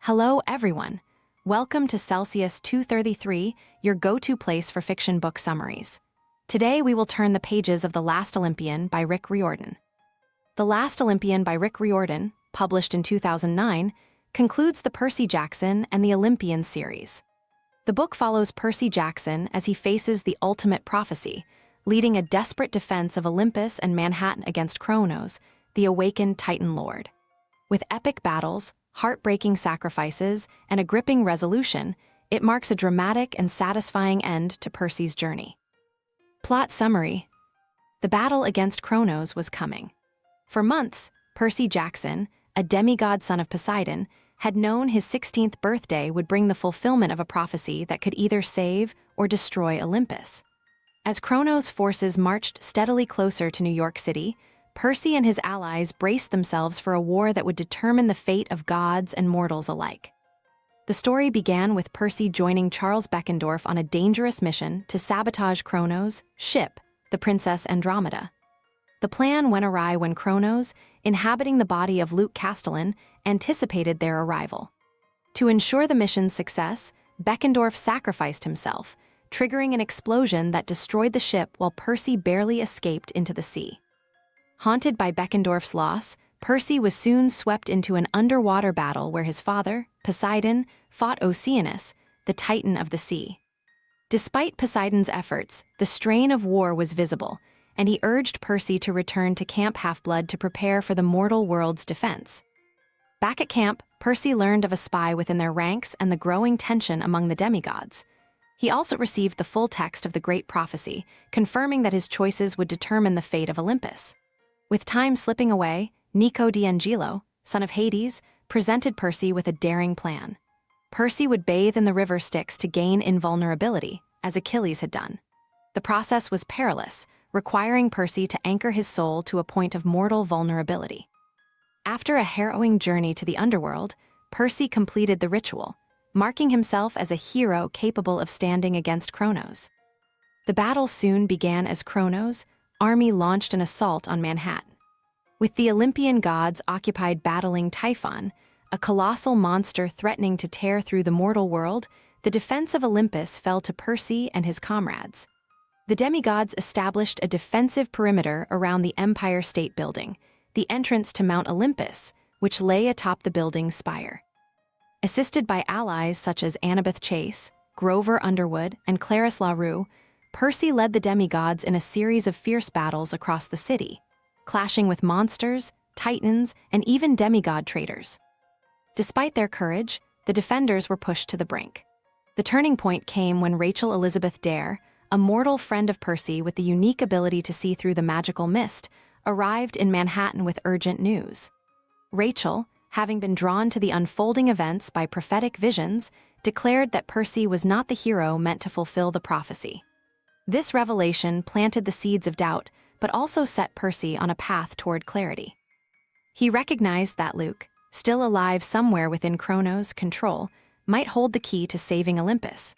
Hello, everyone. Welcome to Celsius 233, your go-to place for fiction book summaries. Today, we will turn the pages of The Last Olympian by Rick Riordan. The Last Olympian by Rick Riordan, published in 2009, concludes the Percy Jackson and the Olympians series. The book follows Percy Jackson as he faces the ultimate prophecy, leading a desperate defense of Olympus and Manhattan against Kronos, the awakened Titan Lord. With epic battles, heartbreaking sacrifices, and a gripping resolution, it marks a dramatic and satisfying end to Percy's journey. Plot summary: the battle against Kronos was coming. For months, Percy Jackson, a demigod son of Poseidon, had known his 16th birthday would bring the fulfillment of a prophecy that could either save or destroy Olympus. As Kronos' forces marched steadily closer to New York City, Percy and his allies braced themselves for a war that would determine the fate of gods and mortals alike. The story began with Percy joining Charles Beckendorf on a dangerous mission to sabotage Kronos' ship, the Princess Andromeda. The plan went awry when Kronos, inhabiting the body of Luke Castellan, anticipated their arrival. To ensure the mission's success, Beckendorf sacrificed himself, triggering an explosion that destroyed the ship while Percy barely escaped into the sea. Haunted by Beckendorf's loss, Percy was soon swept into an underwater battle where his father, Poseidon, fought Oceanus, the Titan of the sea. Despite Poseidon's efforts, the strain of war was visible, and he urged Percy to return to Camp Half-Blood to prepare for the mortal world's defense. Back at camp, Percy learned of a spy within their ranks and the growing tension among the demigods. He also received the full text of the Great Prophecy, confirming that his choices would determine the fate of Olympus. With time slipping away, Nico D'Angelo, son of Hades, presented Percy with a daring plan. Percy would bathe in the river Styx to gain invulnerability, as Achilles had done. The process was perilous, requiring Percy to anchor his soul to a point of mortal vulnerability. After a harrowing journey to the underworld, Percy completed the ritual, marking himself as a hero capable of standing against Kronos. The battle soon began as Kronos' army launched an assault on Manhattan. With the Olympian gods occupied battling Typhon, a colossal monster threatening to tear through the mortal world, the defense of Olympus fell to Percy and his comrades. The demigods established a defensive perimeter around the Empire State Building, the entrance to Mount Olympus, which lay atop the building's spire. Assisted by allies such as Annabeth Chase, Grover Underwood, and Clarisse LaRue, Percy led the demigods in a series of fierce battles across the city, clashing with monsters, titans, and even demigod traders. Despite their courage, the defenders were pushed to the brink. The turning point came when Rachel Elizabeth Dare, a mortal friend of Percy with the unique ability to see through the magical mist, arrived in Manhattan with urgent news. Rachel, having been drawn to the unfolding events by prophetic visions, declared that Percy was not the hero meant to fulfill the prophecy. This revelation planted the seeds of doubt, but also set Percy on a path toward clarity. He recognized that Luke, still alive somewhere within Kronos' control, might hold the key to saving Olympus.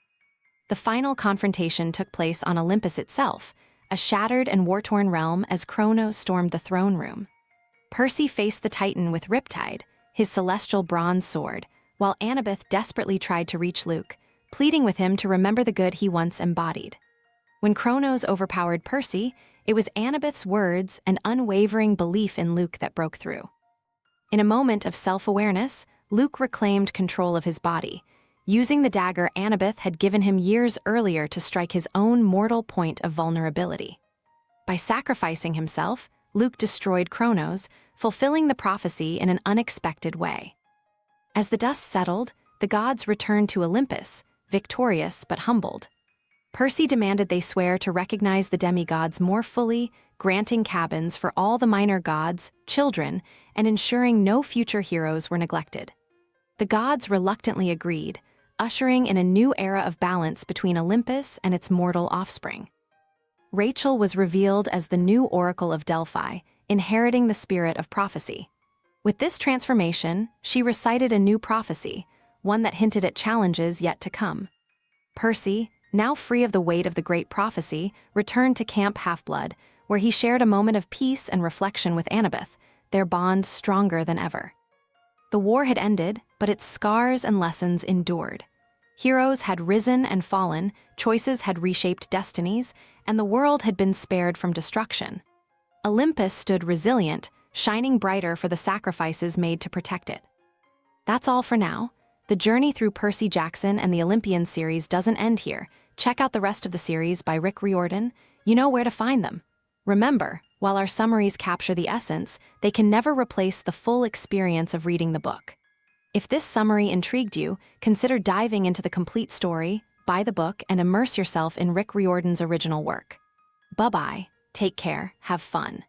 The final confrontation took place on Olympus itself, a shattered and war-torn realm as Kronos stormed the throne room. Percy faced the Titan with Riptide, his celestial bronze sword, while Annabeth desperately tried to reach Luke, pleading with him to remember the good he once embodied. When Kronos overpowered Percy, it was Annabeth's words and unwavering belief in Luke that broke through. In a moment of self-awareness, Luke reclaimed control of his body, using the dagger Annabeth had given him years earlier to strike his own mortal point of vulnerability. By sacrificing himself, Luke destroyed Kronos, fulfilling the prophecy in an unexpected way. As the dust settled, the gods returned to Olympus, victorious but humbled. Percy demanded they swear to recognize the demigods more fully, granting cabins for all the minor gods, children, and ensuring no future heroes were neglected. The gods reluctantly agreed, ushering in a new era of balance between Olympus and its mortal offspring. Rachel was revealed as the new Oracle of Delphi, inheriting the spirit of prophecy. With this transformation, she recited a new prophecy, one that hinted at challenges yet to come. Percy, now free of the weight of the Great Prophecy, returned to Camp Half-Blood, where he shared a moment of peace and reflection with Annabeth, their bond stronger than ever. The war had ended, but its scars and lessons endured. Heroes had risen and fallen, choices had reshaped destinies, and the world had been spared from destruction. Olympus stood resilient, shining brighter for the sacrifices made to protect it. That's all for now. The journey through Percy Jackson and the Olympian series doesn't end here. Check out the rest of the series by Rick Riordan. You know where to find them. Remember, while our summaries capture the essence, they can never replace the full experience of reading the book. If this summary intrigued you, consider diving into the complete story, buy the book, and immerse yourself in Rick Riordan's original work. Bye-bye, take care, have fun.